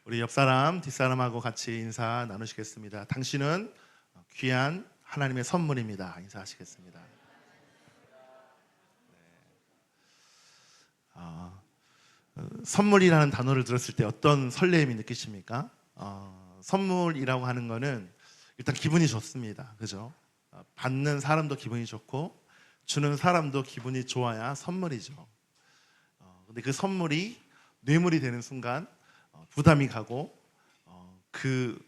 우리 옆 사람, 뒷 사람하고 같이 인사 나누시겠습니다. 당신은 귀한 하나님의 선물입니다. 인사하시겠습니다. 선물이라는 단어를 들었을 때 어떤 설레임이 느끼십니까? 선물이라고 하는 거는 일단 기분이 좋습니다. 그죠? 받는 사람도 기분이 좋고 주는 사람도 기분이 좋아야 선물이죠. 근데 그 선물이 뇌물이 되는 순간 부담이 가고 그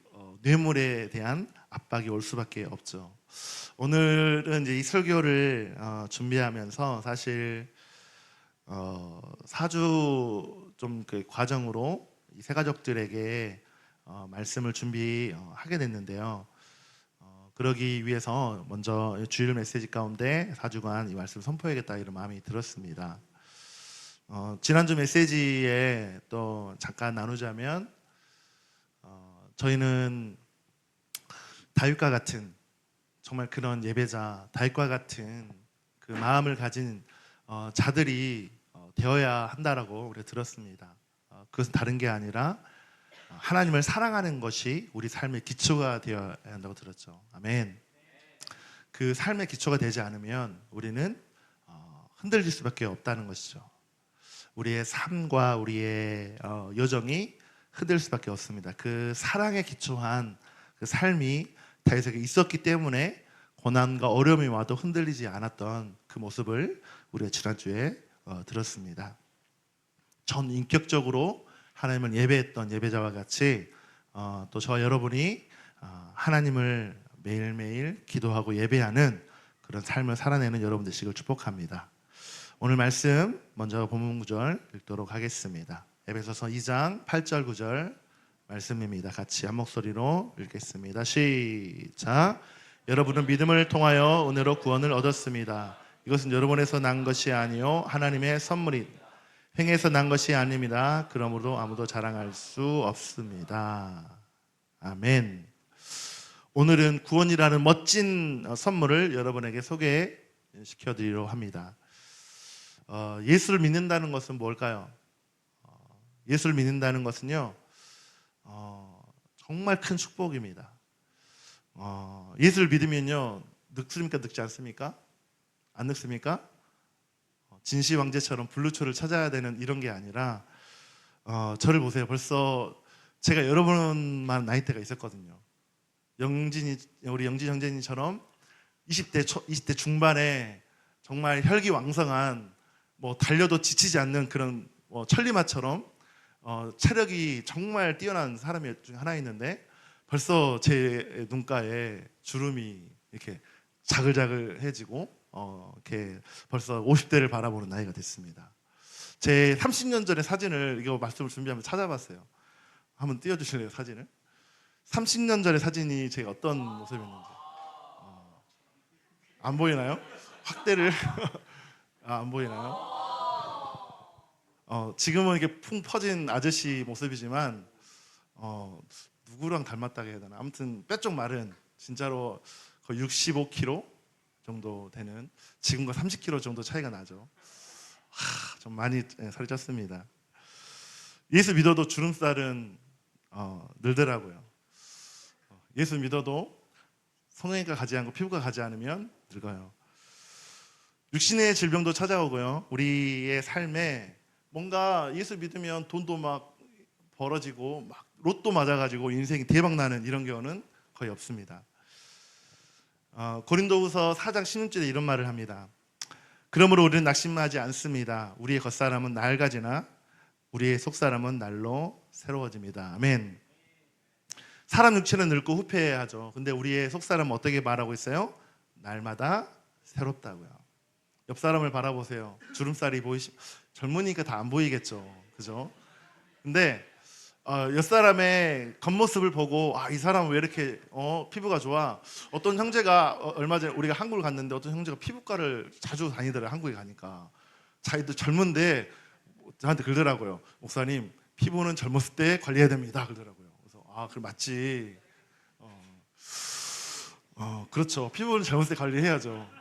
뇌물에 대한 압박이 올 수밖에 없죠. 오늘은 이제 이 설교를 준비하면서 사실 4주 좀 그 과정으로 이 세 가족들에게 말씀을 준비하게 됐는데요. 그러기 위해서 먼저 주일 메시지 가운데 4주간 이 말씀을 선포해야겠다 이런 마음이 들었습니다. 지난주 메시지에 또 잠깐 나누자면 저희는 다윗과 같은 정말 그런 예배자, 다윗과 같은 그 마음을 가진 자들이 되어야 한다라고 우리가 들었습니다. 그것은 다른 게 아니라 하나님을 사랑하는 것이 우리 삶의 기초가 되어야 한다고 들었죠. 아멘. 그 삶의 기초가 되지 않으면 우리는 흔들릴 수밖에 없다는 것이죠. 우리의 삶과 우리의 여정이 흔들릴 수밖에 없습니다. 그 사랑에 기초한 그 삶이 다윗에게 있었기 때문에 고난과 어려움이 와도 흔들리지 않았던 그 모습을 우리가 지난주에 들었습니다. 전 인격적으로 하나님을 예배했던 예배자와 같이 또 저와 여러분이 하나님을 매일매일 기도하고 예배하는 그런 삶을 살아내는 여러분 되시길 축복합니다. 오늘 말씀 먼저 본문 구절 읽도록 하겠습니다. 에베소서 2장 8절 9절 말씀입니다. 같이 한 목소리로 읽겠습니다. 시작. 여러분은 믿음을 통하여 은혜로 구원을 얻었습니다. 이것은 여러분에서 난 것이 아니요 하나님의 선물입니다. 행해서 난 것이 아닙니다. 그러므로 아무도 자랑할 수 없습니다. 아멘. 오늘은 구원이라는 멋진 선물을 여러분에게 소개시켜드리려 합니다. 예수를 믿는다는 것은 뭘까요? 예수를 믿는다는 것은요 정말 큰 축복입니다. 예수를 믿으면요 늙습니까? 늙지 않습니까? 안 늙습니까? 진시 황제처럼 블루초를 찾아야 되는 이런 게 아니라 저를 보세요. 벌써 제가 여러분만 나이대가 있었거든요. 우리 영진 형제님처럼 20대 중반에 정말 혈기왕성한 달려도 지치지 않는 그런 천리마처럼 체력이 정말 뛰어난 사람이 중에 하나 있는데 벌써 제 눈가에 주름이 이렇게 자글자글해지고 이렇게 벌써 50대를 바라보는 나이가 됐습니다. 제 30년 전의 사진을 이거 말씀을 준비하면서 찾아봤어요. 한번 띄워주실래요, 사진을? 30년 전의 사진이 제가 어떤 모습이었는지. 안 보이나요? 확대를 안 보이나요? 지금은 이렇게 풍 퍼진 아저씨 모습이지만 누구랑 닮았다고 해야 되나? 아무튼 뼈쪽 마른 진짜로 거의 65kg 정도 되는, 지금과 30kg 정도 차이가 나죠. 좀 많이 살이 쪘습니다. 예수 믿어도 주름살은 늘더라고요. 예수 믿어도 성형외과 가지 않고 피부과 가지 않으면 늙어요. 육신의 질병도 찾아오고요. 우리의 삶에 뭔가 예수 믿으면 돈도 막 벌어지고 막 로또 맞아가지고 인생이 대박나는 이런 경우는 거의 없습니다. 고린도후서 4장 16절에 이런 말을 합니다. 그러므로 우리는 낙심하지 않습니다. 우리의 겉사람은 낡아지나 우리의 속사람은 날로 새로워집니다. 아멘. 사람 육체는 늙고 후패하죠. 근데 우리의 속사람은 어떻게 말하고 있어요? 날마다 새롭다고요. 옆 사람을 바라보세요. 주름살이 젊으니까 다 안 보이겠죠. 그죠? 근데 옆 사람의 겉모습을 보고 이 사람은 왜 이렇게 피부가 좋아? 어떤 형제가 얼마 전에 우리가 한국을 갔는데 어떤 형제가 피부과를 자주 다니더라고요. 한국에 가니까 자기도 젊은데 저한테 그러더라고요. 목사님, 피부는 젊었을 때 관리해야 됩니다. 그러더라고요. 그래서 그래 맞지. 그렇죠. 피부는 젊었을 때 관리해야죠.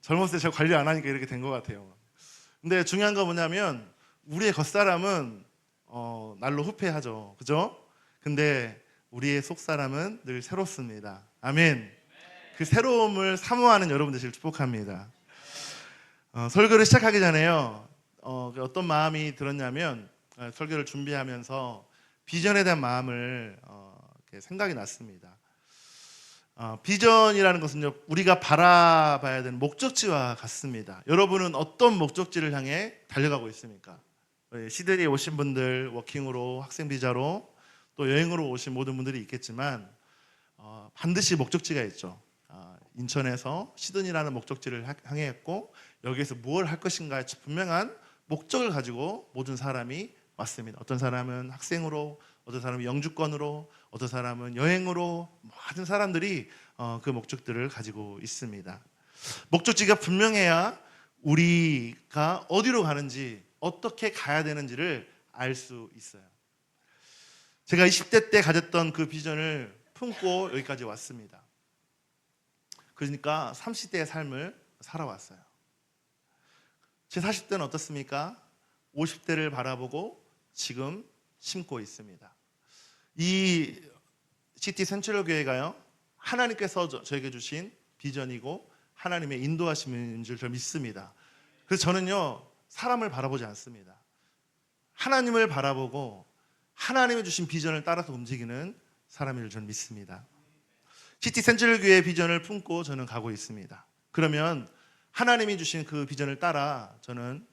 젊었을 때 제가 관리 안 하니까 이렇게 된 것 같아요. 근데 중요한 건 뭐냐면 우리의 겉사람은 날로 후패하죠. 그죠? 근데 우리의 속사람은 늘 새롭습니다. 아멘. 그 새로움을 사모하는 여러분 되시길 축복합니다. 설교를 시작하기 전에요. 어떤 마음이 들었냐면 설교를 준비하면서 비전에 대한 마음을 이렇게 생각이 났습니다. 비전이라는 것은요, 우리가 바라봐야 되는 목적지와 같습니다. 여러분은 어떤 목적지를 향해 달려가고 있습니까? 시드니에 오신 분들, 워킹으로, 학생 비자로, 또 여행으로 오신 모든 분들이 있겠지만 반드시 목적지가 있죠. 인천에서 시드니라는 목적지를 향해 했고, 여기에서 무엇을 할 것인가에 분명한 목적을 가지고 모든 사람이 왔습니다. 어떤 사람은 학생으로, 어떤 사람은 영주권으로, 어떤 사람은 여행으로, 모든 사람들이 그 목적들을 가지고 있습니다. 목적지가 분명해야 우리가 어디로 가는지, 어떻게 가야 되는지를 알 수 있어요. 제가 20대 때 가졌던 그 비전을 품고 여기까지 왔습니다. 그러니까 30대의 삶을 살아왔어요. 제 40대는 어떻습니까? 50대를 바라보고 지금 심고 있습니다. 이 시티 센트럴 교회가요, 하나님께서 저에게 주신 비전이고 하나님의 인도하심인 줄 저는 믿습니다. 그래서 저는요, 사람을 바라보지 않습니다. 하나님을 바라보고 하나님이 주신 비전을 따라서 움직이는 사람인 줄 저는 믿습니다. 시티 센트럴 교회의 비전을 품고 저는 가고 있습니다. 그러면 하나님이 주신 그 비전을 따라 저는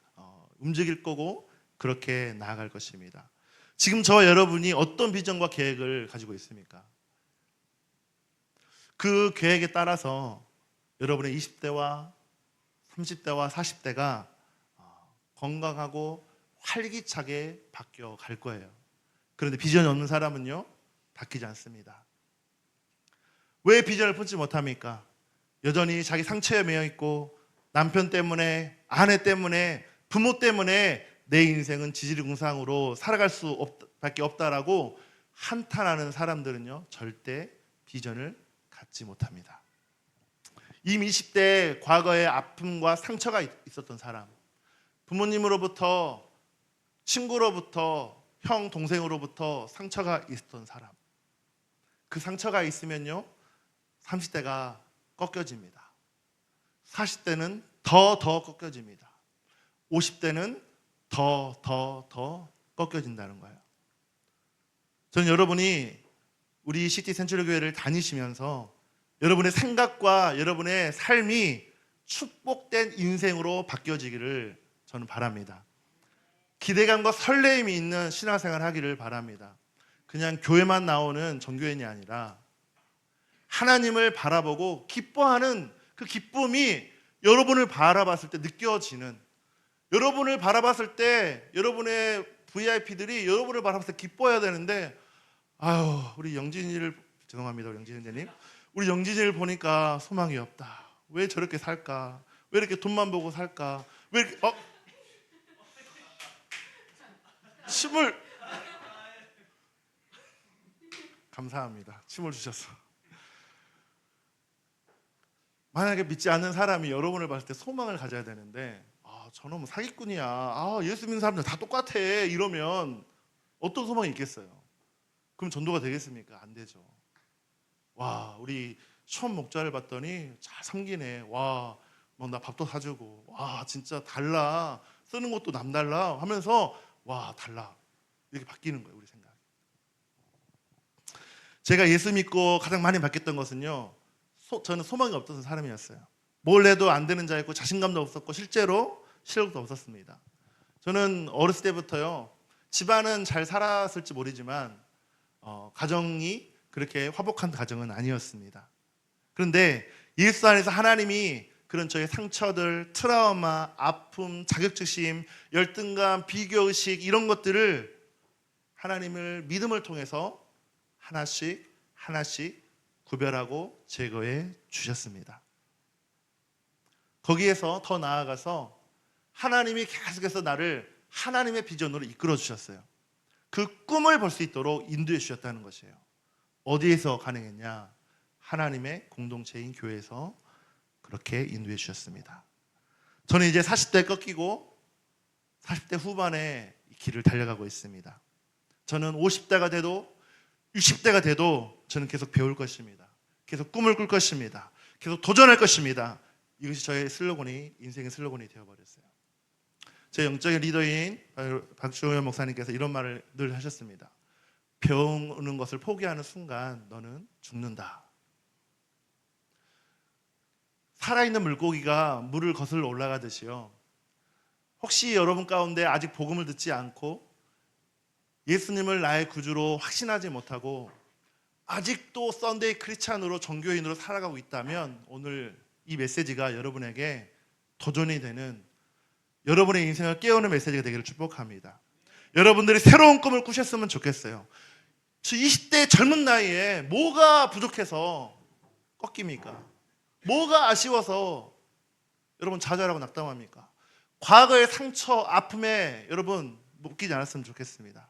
움직일 거고 그렇게 나아갈 것입니다. 지금 저 여러분이 어떤 비전과 계획을 가지고 있습니까? 그 계획에 따라서 여러분의 20대와 30대와 40대가 건강하고 활기차게 바뀌어 갈 거예요. 그런데 비전이 없는 사람은요, 바뀌지 않습니다. 왜 비전을 품지 못합니까? 여전히 자기 상처에 매여 있고 남편 때문에, 아내 때문에, 부모 때문에 내 인생은 지지리궁상으로 살아갈 수밖에 없다라고 한탄하는 사람들은요, 절대 비전을 갖지 못합니다. 이미 20대 과거의 아픔과 상처가 있었던 사람, 부모님으로부터, 친구로부터, 형, 동생으로부터 상처가 있었던 사람, 그 상처가 있으면요, 30대가 꺾여집니다. 40대는 더 꺾여집니다. 50대는 더 꺾여진다는 거예요. 저는 여러분이 우리 시티 센트럴 교회를 다니시면서 여러분의 생각과 여러분의 삶이 축복된 인생으로 바뀌어지기를 저는 바랍니다. 기대감과 설레임이 있는 신앙생활을 하기를 바랍니다. 그냥 교회만 나오는 정교인이 아니라 하나님을 바라보고 기뻐하는 그 기쁨이 여러분을 바라봤을 때 느껴지는, 여러분을 바라봤을 때 여러분의 VIP들이 여러분을 바라봤을 때 기뻐해야 되는데, 아유, 우리 영진이를, 죄송합니다, 우리 영진 형제님, 우리 영진이를 보니까 소망이 없다. 왜 저렇게 살까? 왜 이렇게 돈만 보고 살까? 왜 이렇게 침을, 감사합니다, 침을 주셔서. 만약에 믿지 않는 사람이 여러분을 봤을 때 소망을 가져야 되는데, 저놈은 사기꾼이야, 예수 믿는 사람들 다 똑같아, 이러면 어떤 소망이 있겠어요? 그럼 전도가 되겠습니까? 안 되죠. 와, 우리 처음 목자를 봤더니 잘 섬기네. 와, 나 밥도 사주고, 와, 진짜 달라, 쓰는 것도 남달라 하면서, 와, 달라, 이렇게 바뀌는 거예요, 우리 생각이. 제가 예수 믿고 가장 많이 바뀌었던 것은요, 저는 소망이 없었던 사람이었어요. 뭘 해도 안 되는 자였고 자신감도 없었고 실제로 실력도 없었습니다. 저는 어렸을 때부터요, 집안은 잘 살았을지 모르지만 가정이 그렇게 화목한 가정은 아니었습니다. 그런데 예수 안에서 하나님이 그런 저의 상처들, 트라우마, 아픔, 자격지심, 열등감, 비교의식, 이런 것들을 하나님을 믿음을 통해서 하나씩 구별하고 제거해 주셨습니다. 거기에서 더 나아가서 하나님이 계속해서 나를 하나님의 비전으로 이끌어 주셨어요. 그 꿈을 볼 수 있도록 인도해 주셨다는 것이에요. 어디에서 가능했냐? 하나님의 공동체인 교회에서 그렇게 인도해 주셨습니다. 저는 이제 40대 꺾이고 40대 후반에 이 길을 달려가고 있습니다. 저는 50대가 돼도 60대가 돼도 저는 계속 배울 것입니다. 계속 꿈을 꿀 것입니다. 계속 도전할 것입니다. 이것이 저의 슬로건이, 인생의 슬로건이 되어버렸어요. 제 영적인 리더인 박주현 목사님께서 이런 말을 늘 하셨습니다. 배우는 것을 포기하는 순간 너는 죽는다. 살아있는 물고기가 물을 거슬러 올라가듯이요, 혹시 여러분 가운데 아직 복음을 듣지 않고 예수님을 나의 구주로 확신하지 못하고 아직도 썬데이 크리스찬으로, 종교인으로 살아가고 있다면 오늘 이 메시지가 여러분에게 도전이 되는, 여러분의 인생을 깨우는 메시지가 되기를 축복합니다. 여러분들이 새로운 꿈을 꾸셨으면 좋겠어요. 20대 젊은 나이에 뭐가 부족해서 꺾입니까? 뭐가 아쉬워서 여러분 좌절하고 낙담합니까? 과거의 상처, 아픔에 여러분 묶이지 않았으면 좋겠습니다.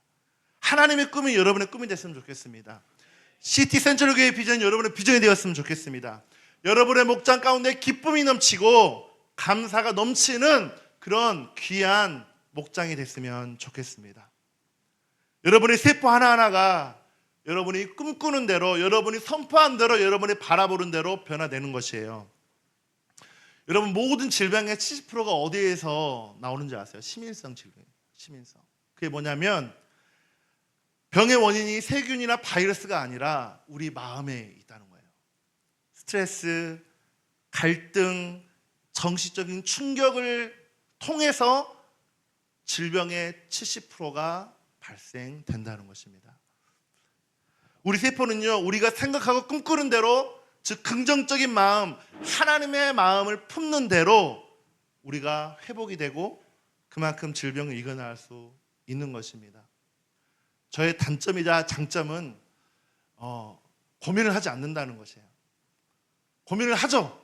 하나님의 꿈이 여러분의 꿈이 됐으면 좋겠습니다. 시티 센트럴 교회의 비전이 여러분의 비전이 되었으면 좋겠습니다. 여러분의 목장 가운데 기쁨이 넘치고 감사가 넘치는 그런 귀한 목장이 됐으면 좋겠습니다. 여러분의 세포 하나하나가 여러분이 꿈꾸는 대로, 여러분이 선포한 대로, 여러분이 바라보는 대로 변화되는 것이에요. 여러분, 모든 질병의 70%가 어디에서 나오는지 아세요? 시민성 질병. 시민성. 그게 뭐냐면 병의 원인이 세균이나 바이러스가 아니라 우리 마음에 있다는 거예요. 스트레스, 갈등, 정신적인 충격을 통해서 질병의 70%가 발생된다는 것입니다. 우리 세포는요, 우리가 생각하고 꿈꾸는 대로, 즉 긍정적인 마음, 하나님의 마음을 품는 대로 우리가 회복이 되고 그만큼 질병을 이겨나갈 수 있는 것입니다. 저의 단점이자 장점은 고민을 하지 않는다는 것이에요. 고민을 하죠.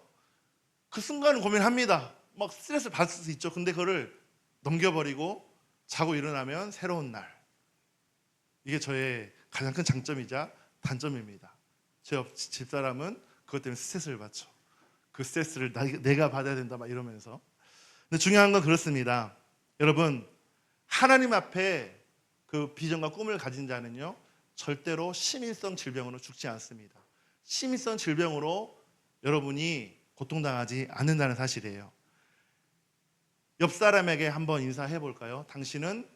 그 순간은 고민합니다. 막 스트레스를 받을 수 있죠. 근데 그거를 넘겨버리고 자고 일어나면 새로운 날. 이게 저의 가장 큰 장점이자 단점입니다. 제 집사람은 그것 때문에 스트레스를 받죠. 그 스트레스를 내가 받아야 된다 막 이러면서. 근데 중요한 건 그렇습니다. 여러분, 하나님 앞에 그 비전과 꿈을 가진 자는요, 절대로 시민성 질병으로 죽지 않습니다. 시민성 질병으로 여러분이 고통당하지 않는다는 사실이에요. 옆 사람에게 한번 인사해 볼까요? 당신은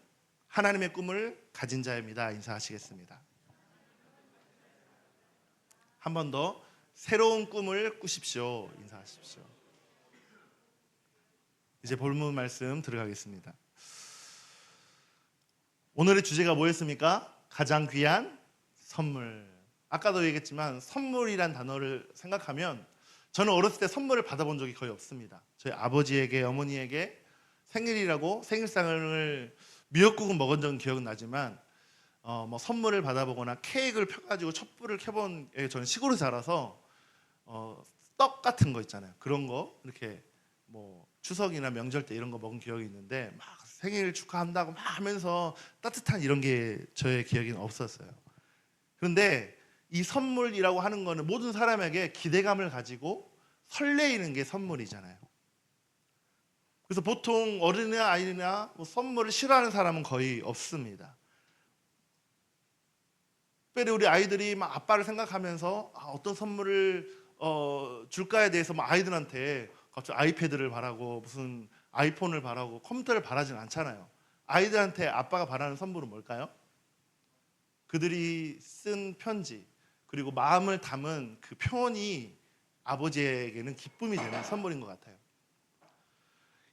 하나님의 꿈을 가진 자입니다. 인사하시겠습니다. 한 번 더, 새로운 꿈을 꾸십시오. 인사하십시오. 이제 본문 말씀 들어가겠습니다. 오늘의 주제가 뭐였습니까? 가장 귀한 선물. 아까도 얘기했지만 선물이란 단어를 생각하면 저는 어렸을 때 선물을 받아본 적이 거의 없습니다. 저희 아버지에게, 어머니에게 생일이라고 생일상을 미역국은 먹은 적은 기억은 나지만 뭐 선물을 받아보거나 케이크를 펴가지고 촛불을 켜본, 저는 시골에 자라서 떡 같은 거 있잖아요. 그런 거 이렇게 뭐 추석이나 명절 때 이런 거 먹은 기억이 있는데 막 생일 축하한다고 막 하면서 따뜻한 이런 게 저의 기억에는 없었어요. 그런데 이 선물이라고 하는 거는 모든 사람에게 기대감을 가지고 설레이는 게 선물이잖아요. 그래서 보통 어른이나 아이나 뭐 선물을 싫어하는 사람은 거의 없습니다. 특별히 우리 아이들이 막 아빠를 생각하면서 어떤 선물을 줄까에 대해서 막 아이들한테 갑자기 아이패드를 바라고 무슨 아이폰을 바라고 컴퓨터를 바라진 않잖아요. 아이들한테 아빠가 바라는 선물은 뭘까요? 그들이 쓴 편지, 그리고 마음을 담은 그 표현이 아버지에게는 기쁨이 되는 선물인 것 같아요.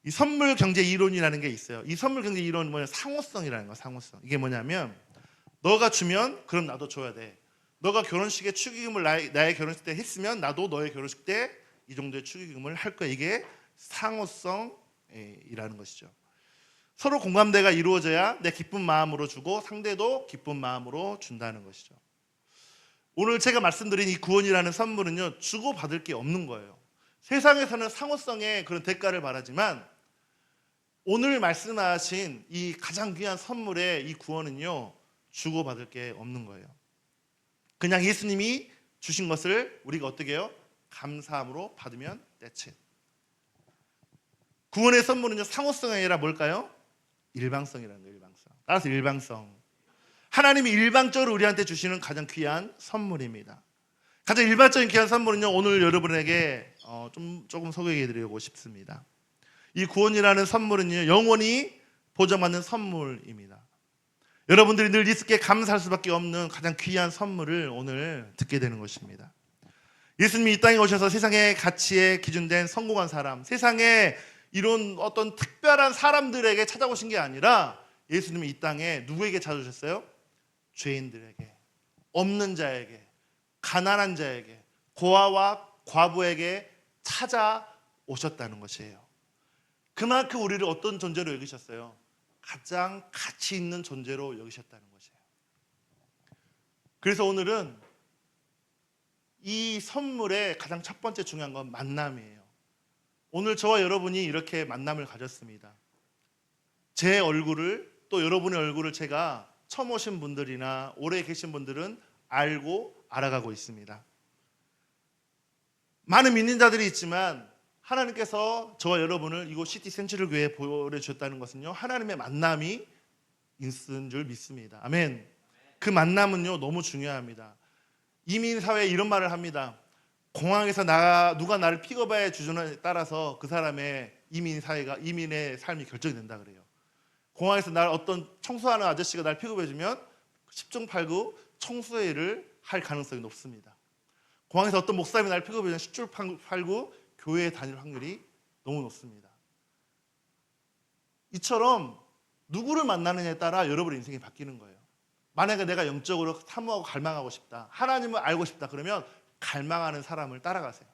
이 선물 경제 이론이라는 게 있어요. 이 선물 경제 이론은 뭐냐면 상호성이라는 거예요. 상호성. 이게 뭐냐면 너가 주면 그럼 나도 줘야 돼. 너가 결혼식에 축의금을 나의 결혼식 때 했으면 나도 너의 결혼식 때 이 정도의 축의금을 할 거야. 이게 상호성이라는 것이죠. 서로 공감대가 이루어져야 내 기쁜 마음으로 주고 상대도 기쁜 마음으로 준다는 것이죠. 오늘 제가 말씀드린 이 구원이라는 선물은요, 주고 받을 게 없는 거예요. 세상에서는 상호성의 그런 대가를 바라지만 오늘 말씀하신 이 가장 귀한 선물의 이 구원은요, 주고 받을 게 없는 거예요. 그냥 예수님이 주신 것을 우리가 어떻게 해요? 감사함으로 받으면 that's it. 구원의 선물은요, 상호성이 아니라 뭘까요? 일방성이라는 거예요. 일방성. 따라서 일방성. 하나님이 일방적으로 우리한테 주시는 가장 귀한 선물입니다. 가장 일반적인 귀한 선물은요, 오늘 여러분에게 조금 소개해드리고 싶습니다. 이 구원이라는 선물은요, 영원히 보장받는 선물입니다. 여러분들이 늘 있게 감사할 수밖에 없는 가장 귀한 선물을 오늘 듣게 되는 것입니다. 예수님이 이 땅에 오셔서 세상의 가치에 기준된 성공한 사람, 세상에 이런 어떤 특별한 사람들에게 찾아오신 게 아니라 예수님이 이 땅에 누구에게 찾아오셨어요? 죄인들에게, 없는 자에게, 가난한 자에게, 고아와 과부에게 찾아오셨다는 것이에요. 그만큼 우리를 어떤 존재로 여기셨어요? 가장 가치 있는 존재로 여기셨다는 것이에요. 그래서 오늘은 이 선물의 가장 첫 번째 중요한 건 만남이에요. 오늘 저와 여러분이 이렇게 만남을 가졌습니다. 제 얼굴을, 또 여러분의 얼굴을 제가 처음 오신 분들이나 오래 계신 분들은 알고 알아가고 있습니다. 많은 믿는 자들이 있지만 하나님께서 저와 여러분을 이곳 시티 센츄럴 교회에 보내주셨다는 것은요, 하나님의 만남이 있는 줄 믿습니다. 아멘. 그 만남은요, 너무 중요합니다. 이민사회에 이런 말을 합니다. 공항에서 누가 나를 픽업해 주주에 따라서 그 사람의 이민의 삶이 결정된다 그래요. 공항에서 어떤 청소하는 아저씨가 날 픽업해주면 10중 8구 청소의 일을 할 가능성이 높습니다. 공항에서 어떤 목사님이 날 픽업해주면 10중 8구 교회에 다닐 확률이 너무 높습니다. 이처럼 누구를 만나느냐에 따라 여러분의 인생이 바뀌는 거예요. 만약에 내가 영적으로 사모하고 갈망하고 싶다, 하나님을 알고 싶다, 그러면 갈망하는 사람을 따라가세요.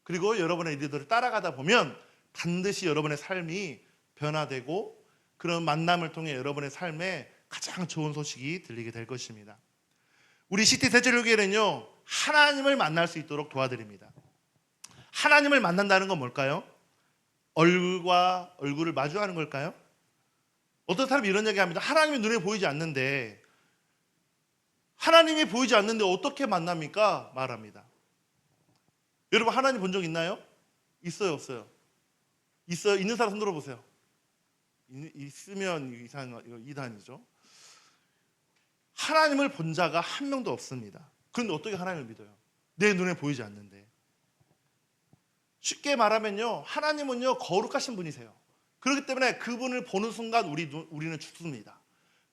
그리고 여러분의 리더를 따라가다 보면 반드시 여러분의 삶이 변화되고 그런 만남을 통해 여러분의 삶에 가장 좋은 소식이 들리게 될 것입니다. 우리 시티 대체교회는요, 하나님을 만날 수 있도록 도와드립니다. 하나님을 만난다는 건 뭘까요? 얼굴과 얼굴을 마주하는 걸까요? 어떤 사람이 이런 얘기합니다. 하나님이 눈에 보이지 않는데, 하나님이 보이지 않는데 어떻게 만납니까? 말합니다. 여러분, 하나님 본 적 있나요? 있어요, 없어요? 있어요? 있는 사람 손 들어보세요. 있으면 이거 이단이죠. 하나님을 본 자가 한 명도 없습니다. 그런데 어떻게 하나님을 믿어요? 내 눈에 보이지 않는데. 쉽게 말하면요, 하나님은요 거룩하신 분이세요. 그렇기 때문에 그분을 보는 순간 우리는 죽습니다.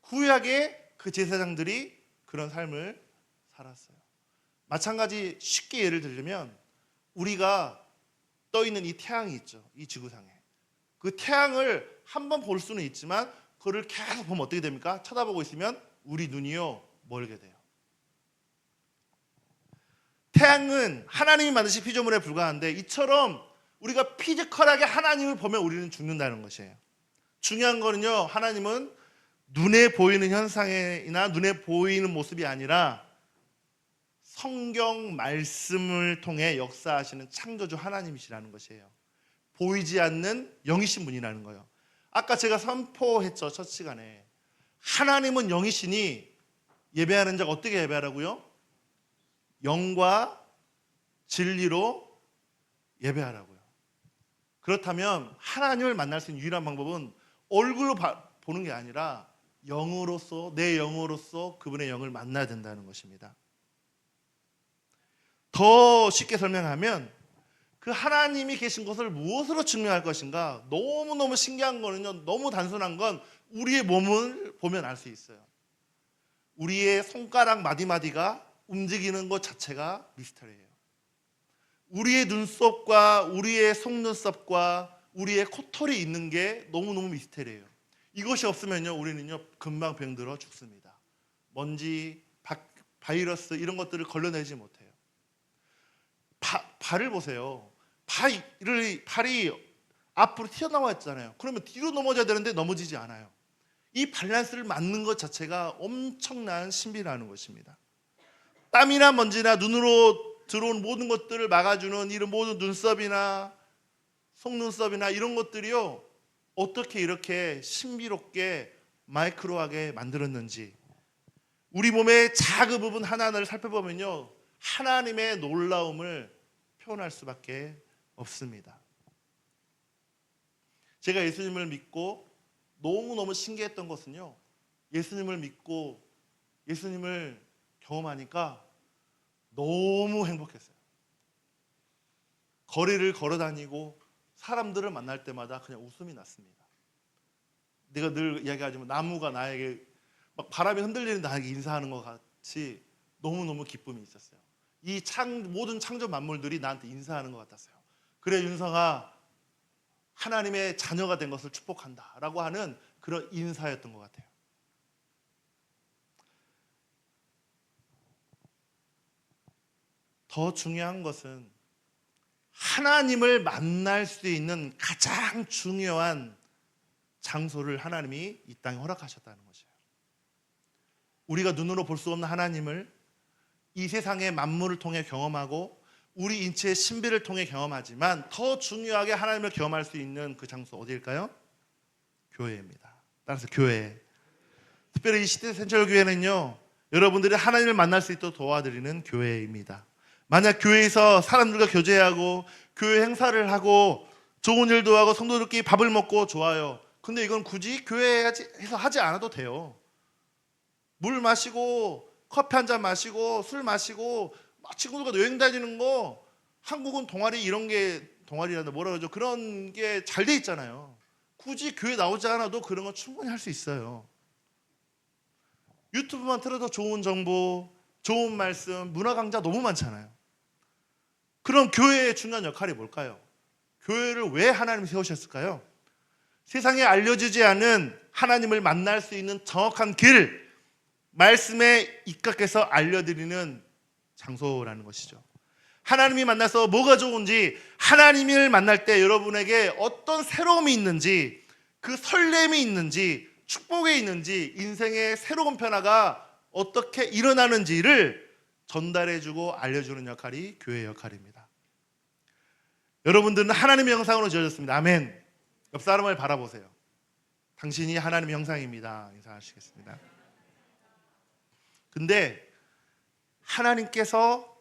구약의 그 제사장들이 그런 삶을 살았어요. 마찬가지 쉽게 예를 들면 우리가 떠 있는 이 태양이 있죠. 이 지구상에. 그 태양을 한번 볼 수는 있지만 그거를 계속 보면 어떻게 됩니까? 쳐다보고 있으면 우리 눈이요 멀게 돼요. 태양은 하나님이 만드신 피조물에 불과한데 이처럼 우리가 피지컬하게 하나님을 보면 우리는 죽는다는 것이에요. 중요한 거는요, 하나님은 눈에 보이는 현상이나 눈에 보이는 모습이 아니라 성경 말씀을 통해 역사하시는 창조주 하나님이시라는 것이에요. 보이지 않는 영이신 분이라는 거예요. 아까 제가 선포했죠, 첫 시간에. 하나님은 영이시니 예배하는 자가 어떻게 예배하라고요? 영과 진리로 예배하라고요. 그렇다면 하나님을 만날 수 있는 유일한 방법은 얼굴로 보는 게 아니라 영으로서, 내 영으로서 그분의 영을 만나야 된다는 것입니다. 더 쉽게 설명하면 그 하나님이 계신 것을 무엇으로 증명할 것인가? 너무너무 신기한 거는요, 너무 단순한 건 우리의 몸을 보면 알 수 있어요. 우리의 손가락 마디마디가 움직이는 것 자체가 미스터리예요. 우리의 눈썹과 우리의 속눈썹과 우리의 코털이 있는 게 너무너무 미스터리예요. 이것이 없으면요, 우리는요 금방 병들어 죽습니다. 먼지, 바이러스 이런 것들을 걸러내지 못해요. 발을 보세요. 팔이 앞으로 튀어나와 있잖아요. 그러면 뒤로 넘어져야 되는데 넘어지지 않아요. 이 밸런스를 맞는 것 자체가 엄청난 신비라는 것입니다. 땀이나 먼지나 눈으로 들어온 모든 것들을 막아주는 이런 모든 눈썹이나 속눈썹이나 이런 것들이요, 어떻게 이렇게 신비롭게 마이크로하게 만들었는지, 우리 몸의 작은 부분 하나하나를 살펴보면요, 하나님의 놀라움을 표현할 수밖에 없습니다. 제가 예수님을 믿고 너무너무 신기했던 것은요, 예수님을 믿고 예수님을 경험하니까 너무 행복했어요. 거리를 걸어 다니고 사람들을 만날 때마다 그냥 웃음이 났습니다. 내가 늘 이야기하지만 나무가 나에게 막 바람이 흔들리는 나에게 인사하는 것 같이 너무너무 기쁨이 있었어요. 이 모든 창조 만물들이 나한테 인사하는 것 같았어요. 그래 윤성아, 하나님의 자녀가 된 것을 축복한다 라고 하는 그런 인사였던 것 같아요. 더 중요한 것은 하나님을 만날 수 있는 가장 중요한 장소를 하나님이 이 땅에 허락하셨다는 것이에요. 우리가 눈으로 볼 수 없는 하나님을 이 세상의 만물을 통해 경험하고 우리 인체의 신비를 통해 경험하지만 더 중요하게 하나님을 경험할 수 있는 그 장소 어디일까요? 교회입니다. 따라서 교회, 특별히 이 시대 센트럴 교회는요, 여러분들이 하나님을 만날 수 있도록 도와드리는 교회입니다. 만약 교회에서 사람들과 교제하고 교회 행사를 하고 좋은 일도 하고 성도들끼리 밥을 먹고 좋아요. 근데 이건 굳이 교회에서 하지 않아도 돼요. 물 마시고 커피 한 잔 마시고 술 마시고 친구들과 여행 다니는 거, 한국은 동아리 이런 게 동아리란다 뭐라 그러죠? 그런 게 잘 돼 있잖아요. 굳이 교회 나오지 않아도 그런 건 충분히 할 수 있어요. 유튜브만 틀어도 좋은 정보, 좋은 말씀, 문화 강좌 너무 많잖아요. 그럼 교회의 중요한 역할이 뭘까요? 교회를 왜 하나님이 세우셨을까요? 세상에 알려지지 않은 하나님을 만날 수 있는 정확한 길, 말씀에 입각해서 알려드리는 장소라는 것이죠. 하나님이 만나서 뭐가 좋은지, 하나님을 만날 때 여러분에게 어떤 새로움이 있는지, 그 설렘이 있는지, 축복이 있는지, 인생의 새로운 변화가 어떻게 일어나는지를 전달해주고 알려주는 역할이 교회의 역할입니다. 여러분들은 하나님의 형상으로 지어졌습니다. 아멘. 옆 사람을 바라보세요. 당신이 하나님의 형상입니다. 인사하시겠습니다. 근데 하나님께서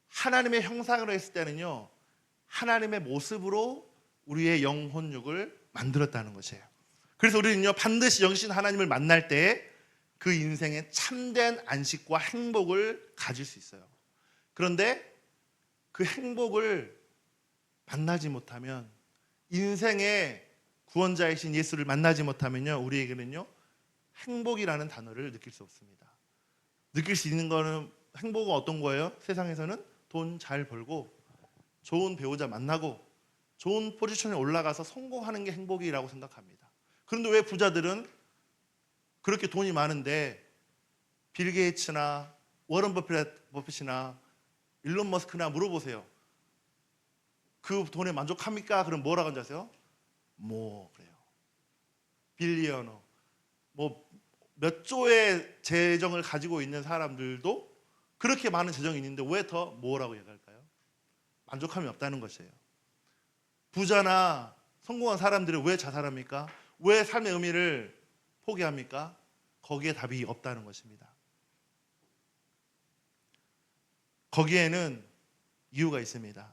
하나님의 형상으로 했을 때는요, 하나님의 모습으로 우리의 영혼육을 만들었다는 것이에요. 그래서 우리는요, 반드시 영신 하나님을 만날 때 그 인생에 참된 안식과 행복을 가질 수 있어요. 그런데 그 행복을 만나지 못하면, 인생의 구원자이신 예수를 만나지 못하면요, 우리에게는요, 행복이라는 단어를 느낄 수 없습니다. 느낄 수 있는 거는, 행복은 어떤 거예요? 세상에서는 돈 잘 벌고 좋은 배우자 만나고 좋은 포지션에 올라가서 성공하는 게 행복이라고 생각합니다. 그런데 왜 부자들은 그렇게 돈이 많은데 빌 게이츠나 워런 버핏이나 일론 머스크나 물어보세요. 그 돈에 만족합니까? 그럼 뭐라고 하는지 아세요? 뭐 그래요. 빌리언어, 뭐 몇 조의 재정을 가지고 있는 사람들도 그렇게 많은 재정이 있는데 왜 더 뭐라고 얘기할까요? 만족함이 없다는 것이에요. 부자나 성공한 사람들이 왜 자살합니까? 왜 삶의 의미를 포기합니까? 거기에 답이 없다는 것입니다. 거기에는 이유가 있습니다.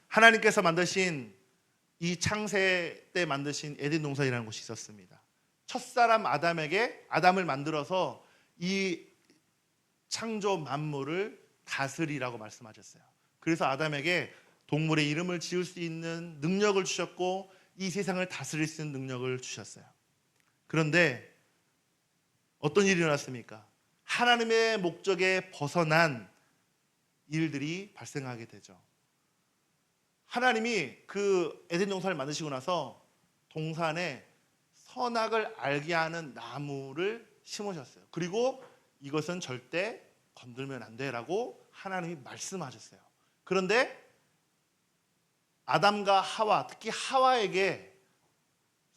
하나님께서 만드신 이 창세 때 만드신 에덴 동산이라는 곳이 있었습니다. 첫사람 아담을 만들어서 이 창조 만물을 다스리라고 말씀하셨어요. 그래서 아담에게 동물의 이름을 지을 수 있는 능력을 주셨고 이 세상을 다스릴 수 있는 능력을 주셨어요. 그런데 어떤 일이 일어났습니까? 하나님의 목적에 벗어난 일들이 발생하게 되죠. 하나님이 그 에덴 동산을 만드시고 나서 동산에 선악을 알게 하는 나무를 심으셨어요. 그리고 이것은 절대 건들면 안 돼라고 하나님이 말씀하셨어요. 그런데 아담과 하와, 특히 하와에게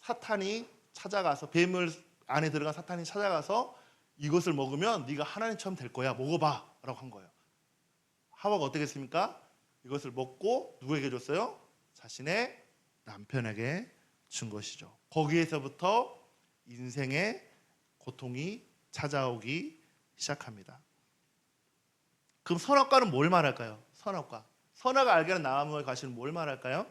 사탄이 찾아가서, 뱀을 안에 들어간 사탄이 찾아가서 이것을 먹으면 네가 하나님처럼 될 거야, 먹어봐 라고 한 거예요. 하와가 어떻게 했습니까? 이것을 먹고 누구에게 줬어요? 자신의 남편에게 준 것이죠. 거기에서부터 인생의 고통이 찾아오기 시작합니다. 그럼 선악과는 뭘 말할까요? 선악을 알게 하는 나무의 과실은 뭘 말할까요?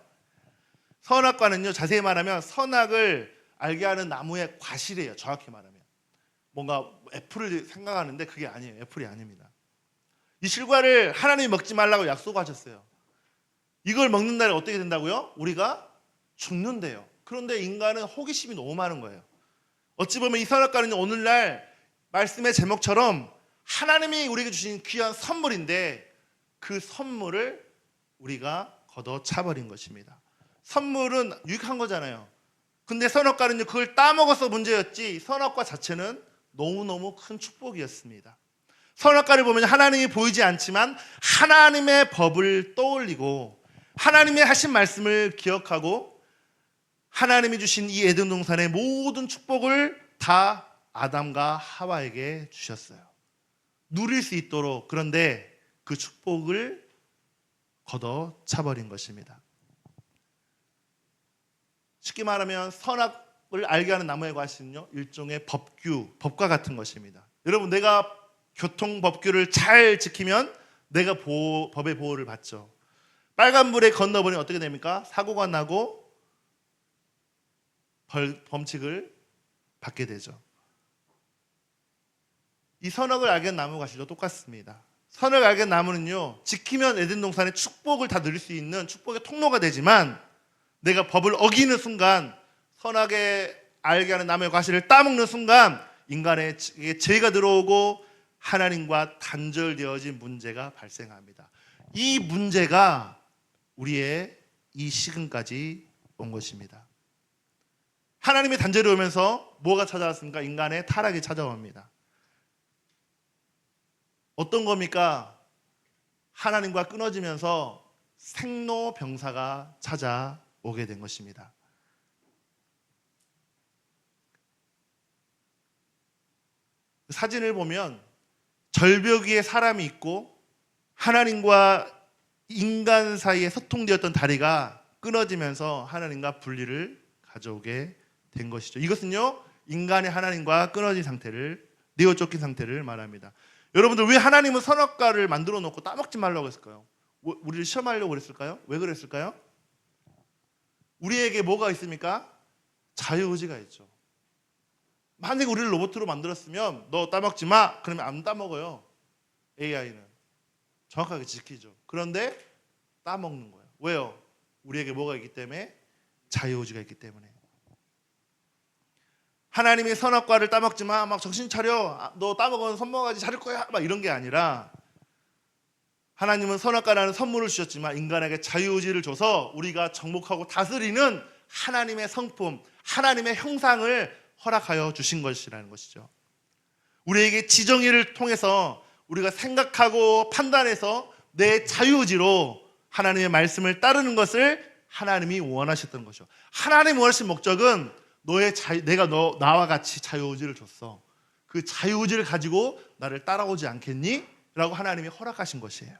선악과는요, 자세히 말하면 선악을 알게 하는 나무의 과실이에요. 정확히 말하면 뭔가 애플을 생각하는데 그게 아니에요. 애플이 아닙니다. 이 실과를 하나님이 먹지 말라고 약속하셨어요. 이걸 먹는 날에 어떻게 된다고요? 우리가 죽는데요. 그런데 인간은 호기심이 너무 많은 거예요. 어찌 보면 이 선악과는 오늘날 말씀의 제목처럼 하나님이 우리에게 주신 귀한 선물인데 그 선물을 우리가 걷어차버린 것입니다. 선물은 유익한 거잖아요. 근데 선악과는요, 그걸 따먹어서 문제였지 선악과 자체는 너무너무 큰 축복이었습니다. 선악과를 보면 하나님이 보이지 않지만 하나님의 법을 떠올리고 하나님의 하신 말씀을 기억하고 하나님이 주신 이 에덴 동산의 모든 축복을 다 아담과 하와에게 주셨어요. 누릴 수 있도록. 그런데 그 축복을 걷어차버린 것입니다. 쉽게 말하면 선악을 알게 하는 나무의 과실은요, 일종의 법과 같은 것입니다. 여러분, 내가 교통법규를 잘 지키면 내가 법의 보호를 받죠. 빨간불에 건너버리면 어떻게 됩니까? 사고가 나고 범칙을 받게 되죠. 이 선악을 알게 한 나무 과실도 똑같습니다. 선악을 알게 한 나무는요, 지키면 에덴 동산의 축복을 다 누릴 수 있는 축복의 통로가 되지만 내가 법을 어기는 순간, 선악에 알게 하는 나무의 과실을 따먹는 순간 인간에게 죄가 들어오고 하나님과 단절되어진 문제가 발생합니다. 이 문제가 우리의 이 시간까지 온 것입니다. 하나님의 단절이 오면서 뭐가 찾아왔습니까? 인간의 타락이 찾아옵니다. 어떤 겁니까? 하나님과 끊어지면서 생로병사가 찾아오게 된 것입니다. 사진을 보면 절벽 위에 사람이 있고 하나님과 인간 사이에 소통되었던 다리가 끊어지면서 하나님과 분리를 가져오게 된 것이죠. 이것은요, 인간의 하나님과 끊어진 상태를, 내어 쫓긴 상태를 말합니다. 여러분들, 왜 하나님은 선악과를 만들어 놓고 따먹지 말라고 했을까요? 우리를 시험하려고 그랬을까요? 왜 그랬을까요? 우리에게 뭐가 있습니까? 자유의지가 있죠. 만약에 우리를 로봇으로 만들었으면 너 따먹지 마, 그러면 안 따먹어요. AI는 정확하게 지키죠. 그런데 따먹는 거예요. 왜요? 우리에게 뭐가 있기 때문에? 자유의지가 있기 때문에. 하나님이 선악과를 따먹지 마, 막 정신 차려, 너 따먹으면 손모가지 자를 거야, 막 이런 게 아니라, 하나님은 선악과라는 선물을 주셨지만 인간에게 자유의지를 줘서 우리가 정복하고 다스리는 하나님의 성품, 하나님의 형상을 허락하여 주신 것이라는 것이죠. 우리에게 지정의를 통해서 우리가 생각하고 판단해서 내 자유의지로 하나님의 말씀을 따르는 것을 하나님이 원하셨던 것이죠. 하나님이 원하신 목적은 내가 나와 같이 자유의지를 줬어. 그 자유의지를 가지고 나를 따라오지 않겠니? 라고 하나님이 허락하신 것이에요.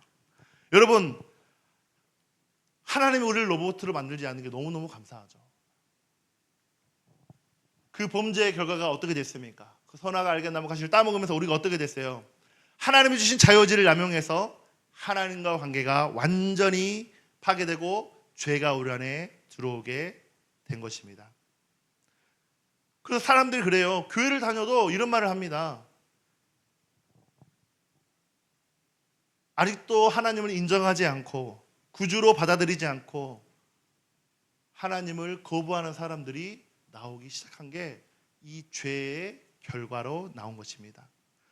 여러분, 하나님이 우리를 로봇으로 만들지 않는 게 너무너무 감사하죠. 그 범죄의 결과가 어떻게 됐습니까? 그 선악을 알게 나무 가시를 따먹으면서 우리가 어떻게 됐어요? 하나님이 주신 자유의지를 남용해서 하나님과 관계가 완전히 파괴되고 죄가 우리 안에 들어오게 된 것입니다. 그래서 사람들이 그래요. 교회를 다녀도 이런 말을 합니다. 아직도 하나님을 인정하지 않고 구주로 받아들이지 않고 하나님을 거부하는 사람들이 나오기 시작한 게 이 죄의 결과로 나온 것입니다.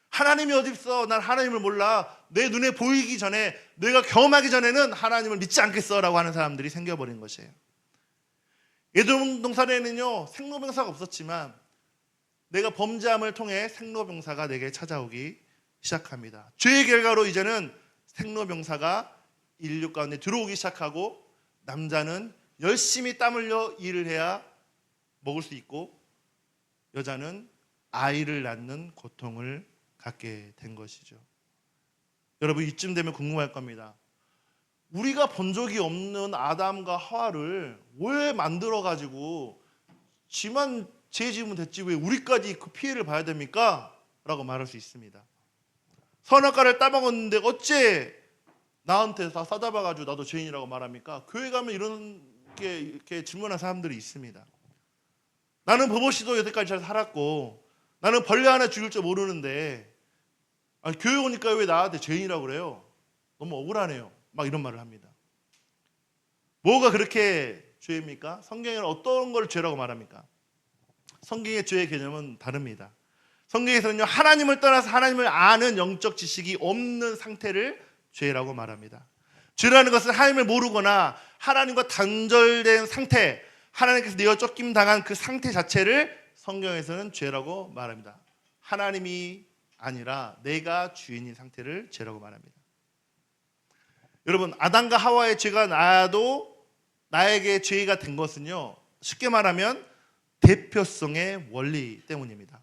하나님이 어디 있어? 난 하나님을 몰라. 내 눈에 보이기 전에, 내가 경험하기 전에는 하나님을 믿지 않겠어 라고 하는 사람들이 생겨버린 것이에요. 에돔 동산에는요, 생로병사가 없었지만 내가 범죄함을 통해 생로병사가 내게 찾아오기 시작합니다. 죄의 결과로 이제는 생로병사가 인류 가운데 들어오기 시작하고, 남자는 열심히 땀 흘려 일을 해야 먹을 수 있고 여자는 아이를 낳는 고통을 갖게 된 것이죠. 여러분, 이쯤 되면 궁금할 겁니다. 우리가 본 적이 없는 아담과 하와를 왜 만들어가지고 지만 죄 지으면 됐지 왜 우리까지 그 피해를 봐야 됩니까? 라고 말할 수 있습니다. 선악과를 따먹었는데 어째 나한테 다 싸잡아가지고 나도 죄인이라고 말합니까? 교회 가면 이렇게 질문하는 사람들이 있습니다. 나는 버버씨도 여태까지 잘 살았고 나는 벌레 하나 죽일 줄 모르는데 아니, 교회 오니까 왜 나한테 죄인이라고 그래요? 너무 억울하네요. 막 이런 말을 합니다. 뭐가 그렇게 죄입니까? 성경에는 어떤 걸 죄라고 말합니까? 성경의 죄의 개념은 다릅니다. 성경에서는요, 하나님을 떠나서 하나님을 아는 영적 지식이 없는 상태를 죄라고 말합니다. 죄라는 것은 하나님을 모르거나 하나님과 단절된 상태, 하나님께서 내어 쫓김 당한 그 상태 자체를 성경에서는 죄라고 말합니다. 하나님이 아니라 내가 주인인 상태를 죄라고 말합니다. 여러분, 아담과 하와의 죄가 나도 나에게 죄가 된 것은요, 쉽게 말하면 대표성의 원리 때문입니다.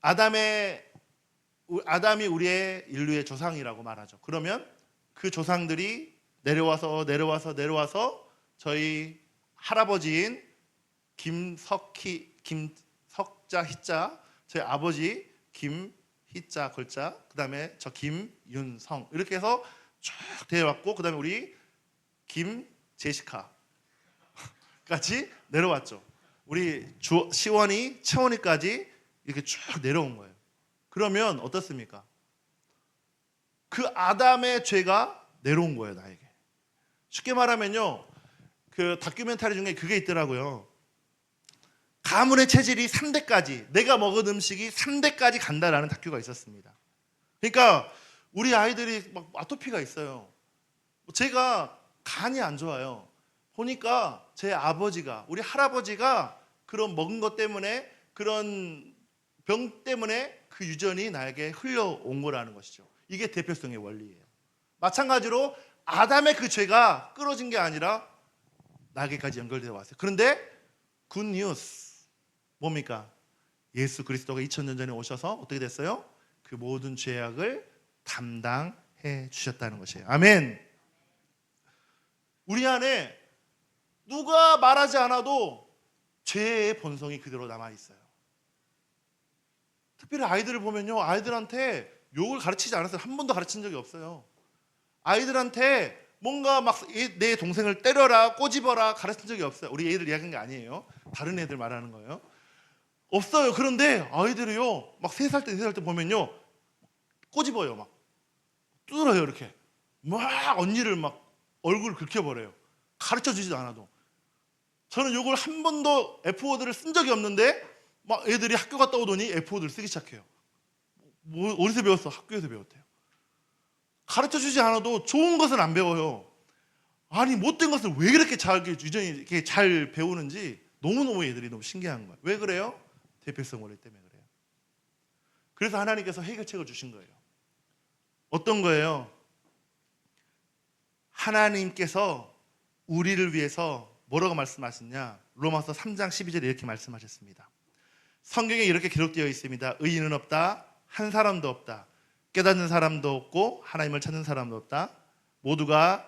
아담이 우리의 인류의 조상이라고 말하죠. 그러면 그 조상들이 내려와서 저희 할아버지인 김석자 희자, 저희 아버지 김희자 걸자, 그 다음에 저 김윤성 이렇게 해서 쭉 되어왔고, 그 다음에 우리 김제시카까지 내려왔죠. 우리 시원이, 채원이까지 이렇게 쭉 내려온 거예요. 그러면 어떻습니까? 그 아담의 죄가 내려온 거예요, 나에게. 쉽게 말하면요, 그 다큐멘터리 중에 그게 있더라고요. 가문의 체질이 3대까지, 내가 먹은 음식이 3대까지 간다라는 다큐가 있었습니다. 그러니까 우리 아이들이 막 아토피가 있어요. 제가 간이 안 좋아요. 보니까 제 아버지가, 우리 할아버지가 그런 먹은 것 때문에, 그런 병 때문에 그 유전이 나에게 흘러온 거라는 것이죠. 이게 대표성의 원리예요. 마찬가지로 아담의 그 죄가 끊어진 게 아니라 나에게까지 연결되어 왔어요. 그런데 굿 뉴스 뭡니까? 예수 그리스도가 2000년 전에 오셔서 어떻게 됐어요? 그 모든 죄악을 담당해 주셨다는 것이에요. 아멘. 우리 안에 누가 말하지 않아도 죄의 본성이 그대로 남아 있어요. 특별히 아이들을 보면요, 아이들한테 욕을 가르치지 않았어요. 한 번도 가르친 적이 없어요. 아이들한테 뭔가 막 내 동생을 때려라, 꼬집어라 가르친 적이 없어요. 우리 애들 이야기한 게 아니에요. 다른 애들 말하는 거예요. 없어요. 그런데 아이들이요, 막 3살 때, 4살 때 보면요, 꼬집어요. 막 뚫어요. 이렇게 막 언니를 막 얼굴 긁혀버려요. 가르쳐 주지도 않아도. 저는 욕을 한 번도 F워드를 쓴 적이 없는데 막 애들이 학교 갔다 오더니 F워드를 쓰기 시작해요. 뭐 어디서 배웠어? 학교에서 배웠대요. 가르쳐 주지 않아도 좋은 것은 안 배워요. 아니, 못된 것을 왜 그렇게 유전이 이렇게 잘 배우는지 너무너무 애들이 너무 신기한 거예요. 왜 그래요? 대표성 원리 때문에 그래요. 그래서 하나님께서 해결책을 주신 거예요. 어떤 거예요? 하나님께서 우리를 위해서 뭐라고 말씀하셨냐? 로마서 3장 12절에 이렇게 말씀하셨습니다. 성경에 이렇게 기록되어 있습니다. 의인은 없다, 한 사람도 없다. 깨닫는 사람도 없고 하나님을 찾는 사람도 없다. 모두가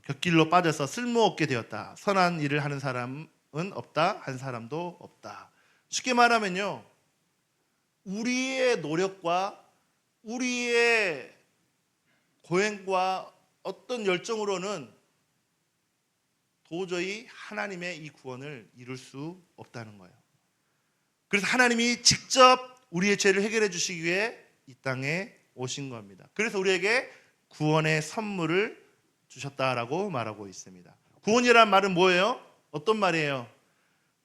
곁길로 빠져서 쓸모없게 되었다. 선한 일을 하는 사람은 없다, 한 사람도 없다. 쉽게 말하면요, 우리의 노력과 우리의 고행과 어떤 열정으로는 도저히 하나님의 이 구원을 이룰 수 없다는 거예요. 그래서 하나님이 직접 우리의 죄를 해결해 주시기 위해 이 땅에 오신 겁니다. 그래서 우리에게 구원의 선물을 주셨다라고 말하고 있습니다. 구원이란 말은 뭐예요? 어떤 말이에요?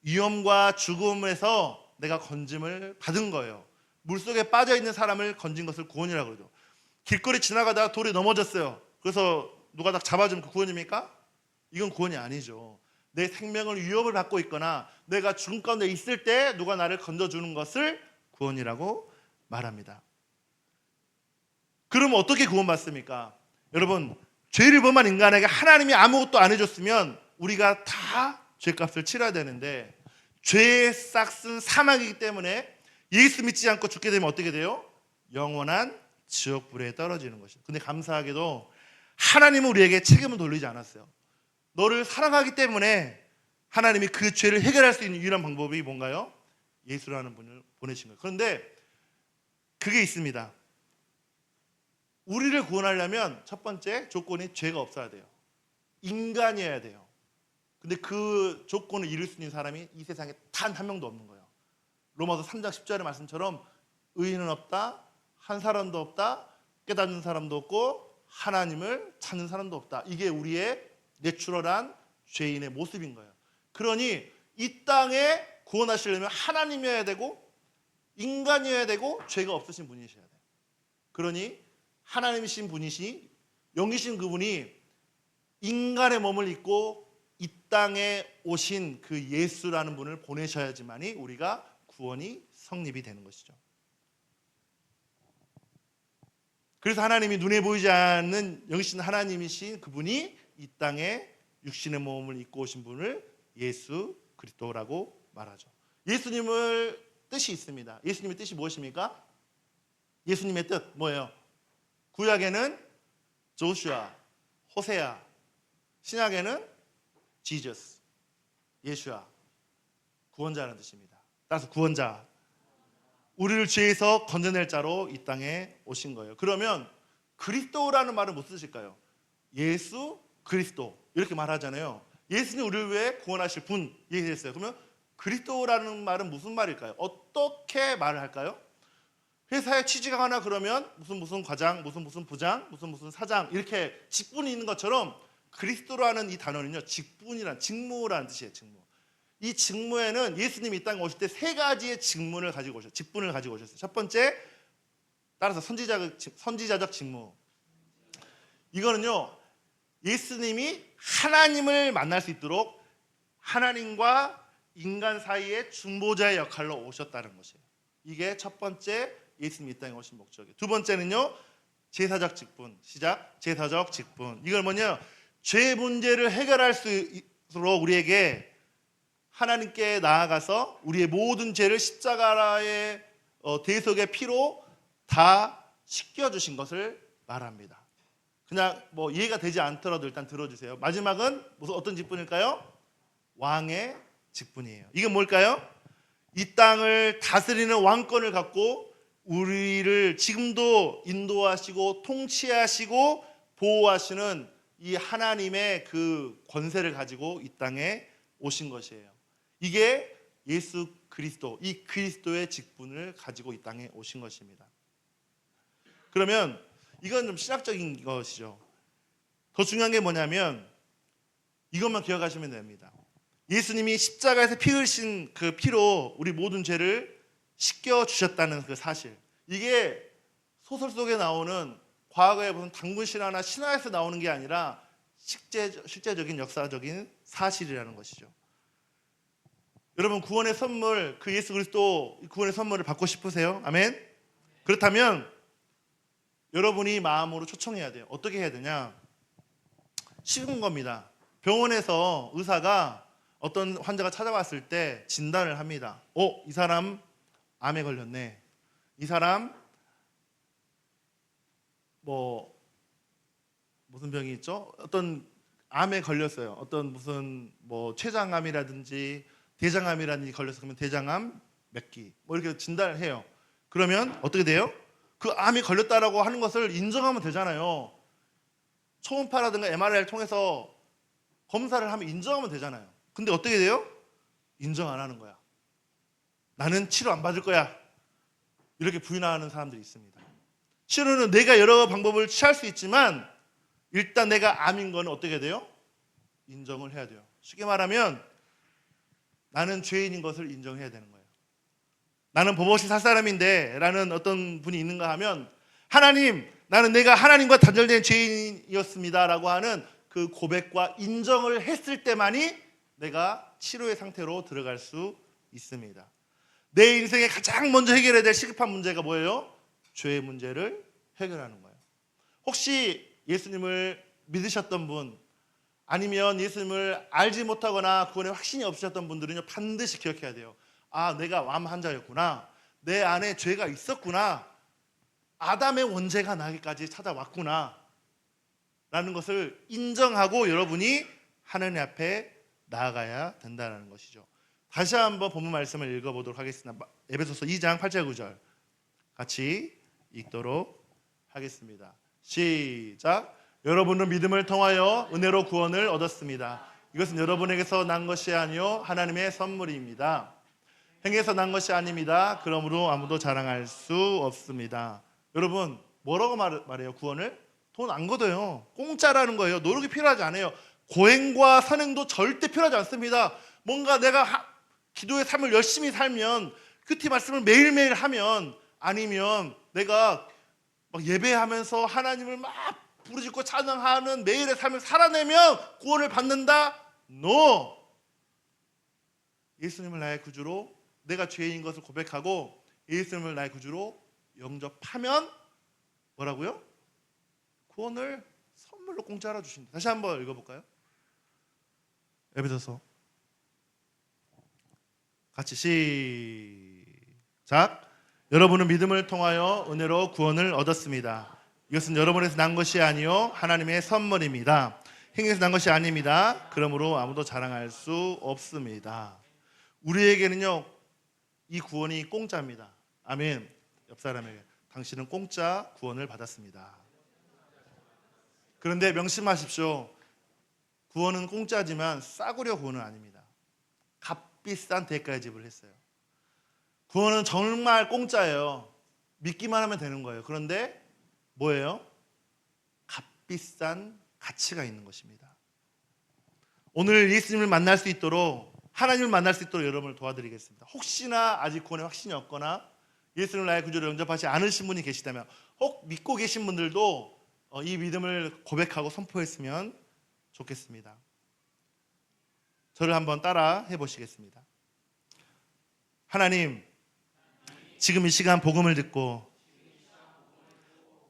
위험과 죽음에서 내가 건짐을 받은 거예요. 물속에 빠져있는 사람을 건진 것을 구원이라고 그러죠. 길거리 지나가다가 돌에 넘어졌어요. 그래서 누가 딱 잡아주면 그 구원입니까? 이건 구원이 아니죠. 내 생명을 위협을 받고 있거나 내가 죽음 가운데 있을 때 누가 나를 건져주는 것을 구원이라고 말합니다. 그럼 어떻게 구원받습니까? 여러분, 죄를 범한 인간에게 하나님이 아무것도 안 해줬으면 우리가 다 죄값을 치러야 되는데, 죄의 싹은 사망이기 때문에 예수 믿지 않고 죽게 되면 어떻게 돼요? 영원한 지옥불에 떨어지는 것이죠. 근데 감사하게도 하나님은 우리에게 책임을 돌리지 않았어요. 너를 사랑하기 때문에 하나님이 그 죄를 해결할 수 있는 유일한 방법이 뭔가요? 예수라는 분을 보내신 거예요. 그런데 그게 있습니다. 우리를 구원하려면 첫 번째 조건이 죄가 없어야 돼요. 인간이어야 돼요. 근데 그 조건을 이룰 수 있는 사람이 이 세상에 단 한 명도 없는 거예요. 로마서 3장 10절의 말씀처럼 의인은 없다, 한 사람도 없다, 깨닫는 사람도 없고 하나님을 찾는 사람도 없다. 이게 우리의 내추럴한 죄인의 모습인 거예요. 그러니 이 땅에 구원하시려면 하나님이어야 되고 인간이어야 되고 죄가 없으신 분이셔야 돼요. 그러니 하나님이신 분이시 영이신 그분이 인간의 몸을 입고 이 땅에 오신 그 예수라는 분을 보내셔야지만이 우리가 구원이 성립이 되는 것이죠. 그래서 하나님이 눈에 보이지 않는 영이신 하나님이신 그분이 이 땅에 육신의 몸을 입고 오신 분을 예수 그리스도라고 말하죠. 예수님을 뜻이 있습니다. 예수님의 뜻이 무엇입니까? 예수님의 뜻 뭐예요? 구약에는 조슈아, 호세아, 신약에는 지저스, 예수야, 구원자라는 뜻입니다. 따라서 구원자, 우리를 죄에서 건져낼 자로 이 땅에 오신 거예요. 그러면 그리스도라는 말은 무슨 뜻일까요? 예수 그리스도 이렇게 말하잖아요. 예수님 우리를 위해 구원하실 분 얘기했어요. 그러면 그리스도라는 말은 무슨 말일까요? 어떻게 말을 할까요? 회사에 취직을 하나 그러면 무슨 과장, 무슨 부장, 무슨 사장 이렇게 직분이 있는 것처럼 그리스도라는 이 단어는요 직분이란 직무라는 뜻이에요. 직무. 이 직무에는 예수님이 이 땅에 오실 때 세 가지의 직분을 가지고 오셨어요. 첫 번째, 따라서 선지자적 직무. 이거는요 예수님이 하나님을 만날 수 있도록 하나님과 인간 사이의 중보자의 역할로 오셨다는 것이에요. 이게 첫 번째 예수님이 이 땅에 오신 목적이에요. 두 번째는요 제사적 직분. 시작. 제사적 직분. 이걸 뭐냐, 죄 문제를 해결할 수 있도록 우리에게 하나님께 나아가서 우리의 모든 죄를 십자가의 대속의 피로 다 씻겨주신 것을 말합니다. 그냥 뭐 이해가 되지 않더라도 일단 들어주세요. 마지막은 무슨 어떤 직분일까요? 왕의 직분이에요. 이게 뭘까요? 이 땅을 다스리는 왕권을 갖고 우리를 지금도 인도하시고 통치하시고 보호하시는 이 하나님의 그 권세를 가지고 이 땅에 오신 것이에요. 이게 예수 그리스도, 이 그리스도의 직분을 가지고 이 땅에 오신 것입니다. 그러면 이건 좀 신학적인 것이죠. 더 중요한 게 뭐냐면 이것만 기억하시면 됩니다. 예수님이 십자가에서 피 흘리신 그 피로 우리 모든 죄를 씻겨주셨다는 그 사실, 이게 소설 속에 나오는 과거의 무슨 단군 신화나 신화에서 나오는 게 아니라 실제적인 역사적인 사실이라는 것이죠. 여러분 구원의 선물, 그 예수 그리스도 구원의 선물을 받고 싶으세요? 아멘? 그렇다면 여러분이 마음으로 초청해야 돼요. 어떻게 해야 되냐? 쉬운 겁니다. 병원에서 의사가 어떤 환자가 찾아왔을 때 진단을 합니다. 이 사람 암에 걸렸네. 이 사람 무슨 병이 있죠? 어떤 암에 걸렸어요. 어떤 무슨 췌장암이라든지 대장암이라든지 걸려서 그러면 대장암 몇 기 이렇게 진단을 해요. 그러면 어떻게 돼요? 그 암이 걸렸다라고 하는 것을 인정하면 되잖아요. 초음파라든가 MRI를 통해서 검사를 하면 인정하면 되잖아요. 근데 어떻게 돼요? 인정 안 하는 거야. 나는 치료 안 받을 거야. 이렇게 부인하는 사람들이 있습니다. 치료는 내가 여러 방법을 취할 수 있지만 일단 내가 암인 거는 어떻게 돼요? 인정을 해야 돼요. 쉽게 말하면 나는 죄인인 것을 인정해야 되는 거예요. 나는 법 없이 살 사람인데 라는 어떤 분이 있는가 하면 하나님, 나는 내가 하나님과 단절된 죄인이었습니다 라고 하는 그 고백과 인정을 했을 때만이 내가 치료의 상태로 들어갈 수 있습니다. 내 인생에 가장 먼저 해결해야 될 시급한 문제가 뭐예요? 죄의 문제를 해결하는 거예요. 혹시 예수님을 믿으셨던 분, 아니면 예수님을 알지 못하거나 구원에 확신이 없으셨던 분들은요 반드시 기억해야 돼요. 아, 내가 암 환자였구나. 내 안에 죄가 있었구나. 아담의 원죄가 나에게까지 찾아왔구나 라는 것을 인정하고 여러분이 하나님 앞에 나아가야 된다는 것이죠. 다시 한번 본문 말씀을 읽어보도록 하겠습니다. 에베소서 2장 8절 9절 같이 읽도록 하겠습니다. 시작. 여러분은 믿음을 통하여 은혜로 구원을 얻었습니다. 이것은 여러분에게서 난 것이 아니요 하나님의 선물입니다. 행해서 난 것이 아닙니다. 그러므로 아무도 자랑할 수 없습니다. 여러분, 뭐라고 말해요? 구원을? 돈 안 걷어요. 공짜라는 거예요. 노력이 필요하지 않아요. 고행과 선행도 절대 필요하지 않습니다. 뭔가 내가 기도의 삶을 열심히 살면, 큐티 말씀을 매일매일 하면, 아니면 내가 막 예배하면서 하나님을 막 부르짖고 찬양하는 매일의 삶을 살아내면 구원을 받는다? No! 예수님을 나의 구주로, 내가 죄인 것을 고백하고 예수님을 나의 구주로 영접하면 뭐라고요? 구원을 선물로 공짜로 주신다. 다시 한번 읽어볼까요? 에베소서 같이 시작. 여러분은 믿음을 통하여 은혜로 구원을 얻었습니다. 이것은 여러분에서 난 것이 아니요 하나님의 선물입니다. 행위에서 난 것이 아닙니다. 그러므로 아무도 자랑할 수 없습니다. 우리에게는요, 이 구원이 공짜입니다. 아멘. 옆 사람에게, 당신은 공짜 구원을 받았습니다. 그런데 명심하십시오. 구원은 공짜지만 싸구려 구원은 아닙니다. 값비싼 대가의 지불했어요. 구원은 정말 공짜예요. 믿기만 하면 되는 거예요. 그런데 뭐예요? 값비싼 가치가 있는 것입니다. 오늘 예수님을 만날 수 있도록, 하나님을 만날 수 있도록 여러분을 도와드리겠습니다. 혹시나 아직 구원의 확신이 없거나 예수님을 나의 구주로 영접하지 않으신 분이 계시다면, 혹 믿고 계신 분들도 이 믿음을 고백하고 선포했으면 좋겠습니다. 저를 한번 따라 해보시겠습니다. 하나님, 지금 이 시간 복음을 듣고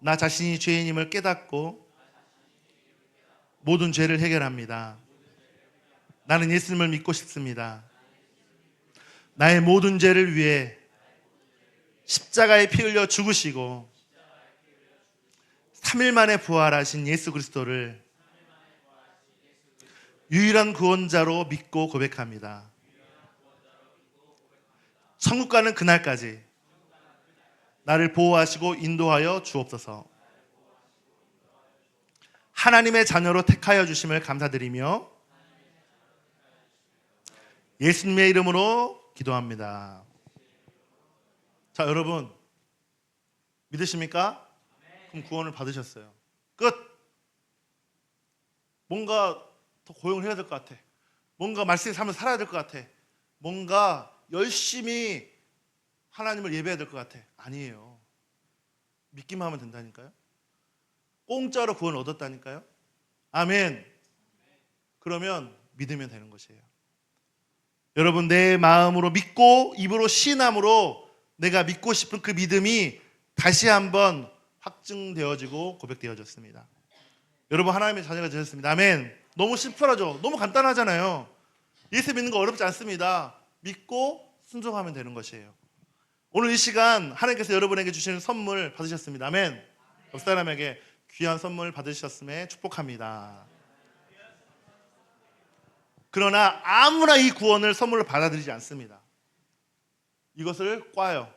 나 자신이 죄인임을 깨닫고 모든 죄를 해결합니다. 나는 예수님을 믿고 싶습니다. 나의 모든 죄를 위해 십자가에 피 흘려 죽으시고 3일 만에 부활하신 예수 그리스도를 유일한 구원자로 믿고 고백합니다. 천국 가는 그날까지 나를 보호하시고 인도하여 주옵소서. 하나님의 자녀로 택하여 주심을 감사드리며 예수님의 이름으로 기도합니다. 자, 여러분, 믿으십니까? 그럼 구원을 받으셨어요. 끝. 뭔가 더 고용을 해야 될 것 같아. 뭔가 말씀의 삶을 살아야 될 것 같아. 뭔가 열심히 하나님을 예배해야 될 것 같아. 아니에요. 믿기만 하면 된다니까요. 공짜로 구원을 얻었다니까요. 아멘. 그러면 믿으면 되는 것이에요. 여러분, 내 마음으로 믿고 입으로 시인함으로 내가 믿고 싶은 그 믿음이 다시 한번 확증되어지고 고백되어졌습니다. 여러분, 하나님의 자녀가 되셨습니다. 아멘. 너무 심플하죠? 너무 간단하잖아요. 예수 믿는 거 어렵지 않습니다. 믿고 순종하면 되는 것이에요. 오늘 이 시간 하나님께서 여러분에게 주시는 선물 받으셨습니다. 아멘. 옆 사람에게 귀한 선물 받으셨음에 축복합니다. 그러나 아무나 이 구원을 선물로 받아들이지 않습니다. 이것을 꽈요.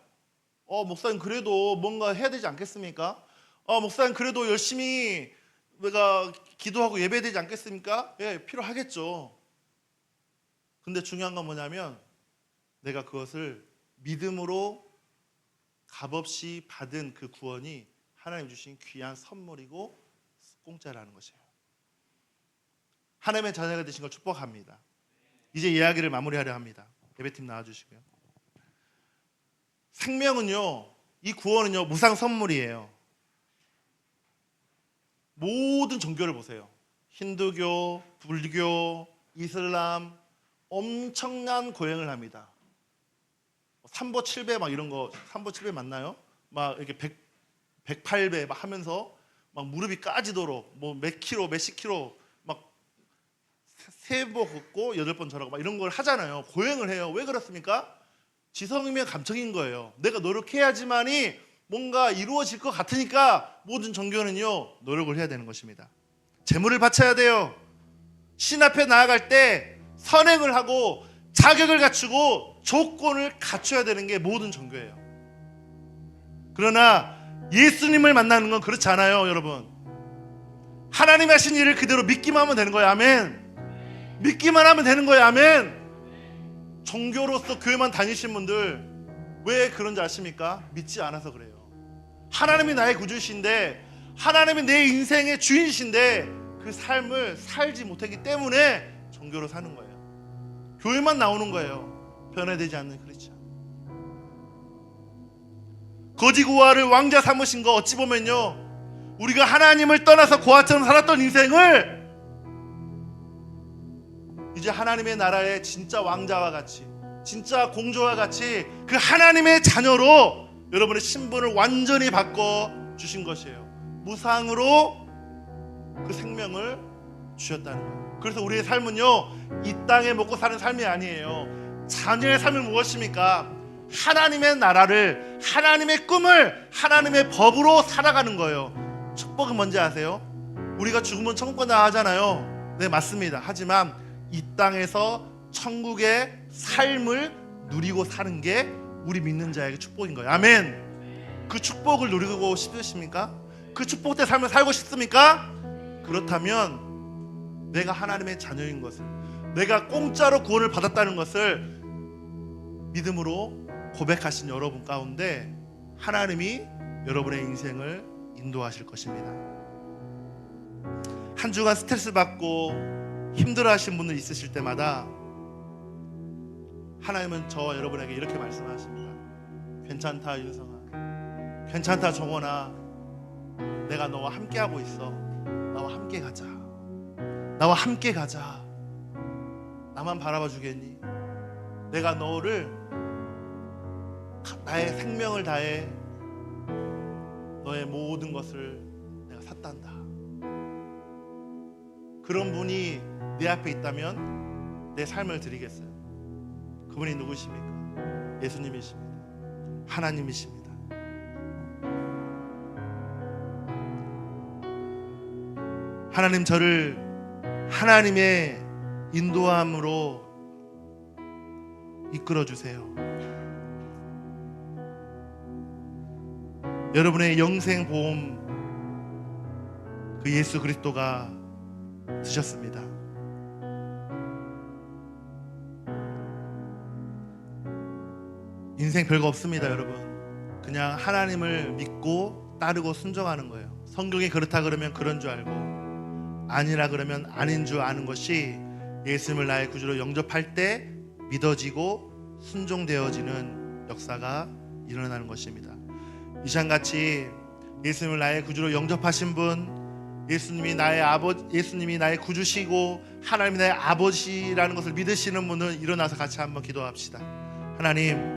목사님 그래도 뭔가 해야 되지 않겠습니까? 목사님 그래도 열심히 내가 기도하고 예배해야 되지 않겠습니까? 예, 필요하겠죠. 근데 중요한 건 뭐냐면 내가 그것을 믿음으로 값없이 받은 그 구원이 하나님 주신 귀한 선물이고 공짜라는 것이에요. 하나님의 자녀가 되신 걸 축복합니다. 이제 이야기를 마무리하려 합니다. 예배팀 나와주시고요. 생명은요, 이 구원은요 무상 선물이에요. 모든 종교를 보세요. 힌두교, 불교, 이슬람 엄청난 고행을 합니다. 삼보 7배 막 이런 거, 삼보 7배 맞나요? 막 이렇게 108배 막 하면서 막 무릎이 까지도록 뭐 몇 킬로, 몇십 킬로 막 3번 걷고 8번 절하고 막 이런 걸 하잖아요. 고행을 해요. 왜 그렇습니까? 지성이면 감청인 거예요. 내가 노력해야지만이 뭔가 이루어질 것 같으니까 모든 종교는요 노력을 해야 되는 것입니다. 재물을 바쳐야 돼요. 신 앞에 나아갈 때 선행을 하고 자격을 갖추고 조건을 갖춰야 되는 게 모든 종교예요. 그러나 예수님을 만나는 건 그렇지 않아요. 여러분, 하나님이 하신 일을 그대로 믿기만 하면 되는 거예요. 아멘. 믿기만 하면 되는 거예요. 아멘. 종교로서 교회만 다니신 분들 왜 그런지 아십니까? 믿지 않아서 그래요. 하나님이 나의 구주신데, 하나님이 내 인생의 주인이신데 그 삶을 살지 못하기 때문에 종교로 사는 거예요. 교회만 나오는 거예요. 변화되지 않는 크리스찬. 거지 고아를 왕자 삼으신 거 어찌 보면요, 우리가 하나님을 떠나서 고아처럼 살았던 인생을 이제 하나님의 나라의 진짜 왕자와 같이, 진짜 공주와 같이 그 하나님의 자녀로 여러분의 신분을 완전히 바꿔 주신 것이에요. 무상으로 그 생명을 주셨다는 거예요. 그래서 우리의 삶은요, 이 땅에 먹고 사는 삶이 아니에요. 자녀의 삶은 무엇입니까? 하나님의 나라를, 하나님의 꿈을, 하나님의 법으로 살아가는 거예요. 축복은 뭔지 아세요? 우리가 죽으면 천국 간다 하잖아요. 네, 맞습니다. 하지만 이 땅에서 천국의 삶을 누리고 사는 게 우리 믿는 자에게 축복인 거예요. 아멘. 그 축복을 누리고 싶으십니까? 그 축복된 삶을 살고 싶습니까? 그렇다면 내가 하나님의 자녀인 것을, 내가 공짜로 구원을 받았다는 것을 믿음으로 고백하신 여러분 가운데 하나님이 여러분의 인생을 인도하실 것입니다. 한 주간 스트레스 받고 힘들어하신 분들 있으실 때마다 하나님은 저와 여러분에게 이렇게 말씀하십니다. 괜찮다 윤성아, 괜찮다 정원아, 내가 너와 함께하고 있어. 나와 함께 가자. 나와 함께 가자. 나만 바라봐 주겠니? 내가 너를 나의 생명을 다해 너의 모든 것을 내가 샀단다. 그런 분이 내 앞에 있다면 내 삶을 드리겠어요. 그분이 누구십니까? 예수님이십니다. 하나님이십니다. 하나님, 저를 하나님의 인도함으로 이끌어 주세요. 여러분의 영생 보험 그 예수 그리스도가 드셨습니다. 인생 별거 없습니다, 여러분. 그냥 하나님을 믿고 따르고 순종하는 거예요. 성경이 그렇다 그러면 그런 줄 알고, 아니라 그러면 아닌 줄 아는 것이 예수님을 나의 구주로 영접할 때 믿어지고 순종되어지는 역사가 일어나는 것입니다. 이 시간같이 예수님을 나의 구주로 영접하신 분, 예수님이 나의 구주시고 하나님이 나의 아버지라는 것을 믿으시는 분은 일어나서 같이 한번 기도합시다. 하나님,